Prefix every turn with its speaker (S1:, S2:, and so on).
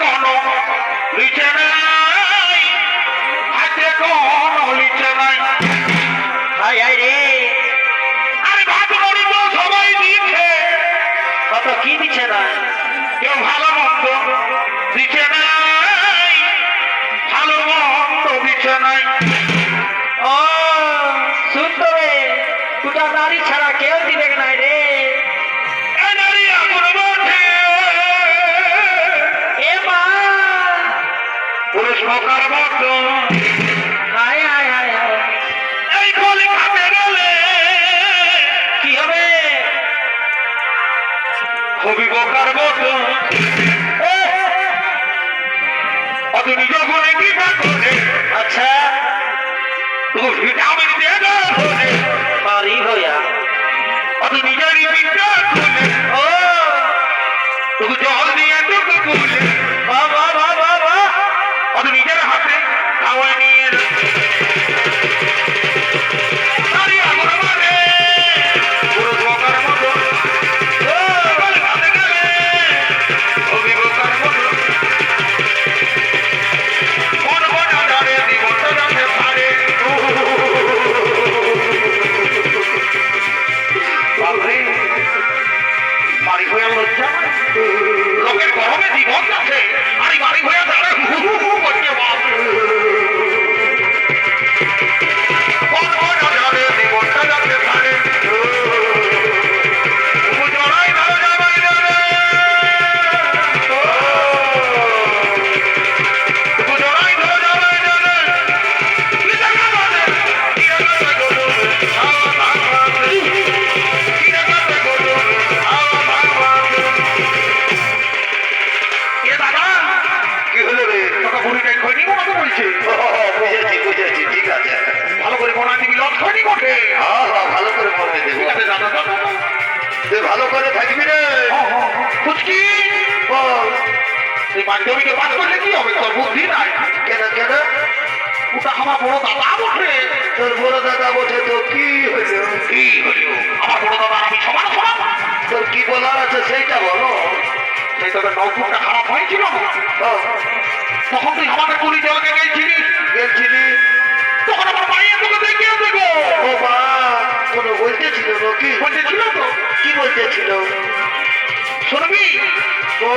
S1: কোনো লিচে নাই, হাতে কোনো লিচে নাই।
S2: হাই হাই রে,
S1: আরে ভাত করি তো সবাই দিচ্ছে,
S2: কত কি দিচ্ছে না?
S1: কেউ ভালো মন্দ দিচ্ছে নাই, ভালো মন্দ দিচ্ছে নাই।
S2: ও শুনতো রে, দুটা নারী ছাড়া কেউ দিবে নাই রে।
S1: এ নারী আগুন বলছে,
S2: এ মা,
S1: পুরুষ মকার মতো
S2: হাই হাই হাই হাই,
S1: এই কলি খাতে গেলে
S2: কি হবে?
S1: খুবই বোকার মতো
S2: এ,
S1: অত নিজ করে কি করে
S2: আচ্ছা
S1: তুই ভিটামিন দিয়ে ধরে
S2: মারি হইয়া,
S1: অত নিজেরই পিঠা খুলে
S2: ও
S1: তুই জল দিয়ে টুকু খুলে
S2: বাবা বাবা বাবা,
S1: অত নিজের হাতে খাওয়াই নিয়ে নারী আগুন মানে পুরুষ বোকার মতো
S2: ও
S1: কলি খাতে গেলে খুবই বোকার মতো কোন কোনা ধরে জীবনটা জানতে পারে। বাপরে বাড়ি হয়ে লজ্জা লোকের গরমে জীবন আছে আর এই বাড়ি হয়ে দাঁড়ে করছে বাপ কোন কোনা ধরে জীবনটা জানতে পারে। জড়াই ধরে যাবাই ধরে জড়াই ধরে যাবাই ধরে কি হলো রে তোকে বুড়িটাই খৈনি কোনাতে বলছে
S3: বুঝেছি বুঝেছি, ঠিক আছে।
S1: ভালো করে কোনা দিবি লট খৈনি কোটে
S3: হ্যাঁ হ্যাঁ, ভালো করে মনে দেবো।
S1: ঠিক আছে দাদা দাদা
S3: তুই ভালো করে থাকবি রে।
S1: ফুচকি
S3: বল,
S1: তুই বান্ধবীকে পাস করলে কি হবে তোর বুদ্ধি নাই
S3: কেন কেন?
S1: ওটা আমার বড় দাদা বটে
S3: তোর বড় দাদা বলছে তো কি হইল?
S1: কি হলো আমার বড় দাদা আমি সমান সমান
S3: তোর কি বলার আছে সেইটা বলো।
S1: সেই তোদের নৌকুটা খারাপ হয়েছিল
S3: ও,
S1: তখন তুই আমাদের পুরী জলকে গেছিলি
S3: গেছিলি?
S1: তখন আমার মাইয়া তোকে দেখে দেবো
S3: ও মা, কোনো বলতেছিল নাকি?
S1: বলতেছিল তো
S3: কি বলতেছিল?
S1: শুনবি
S3: ও,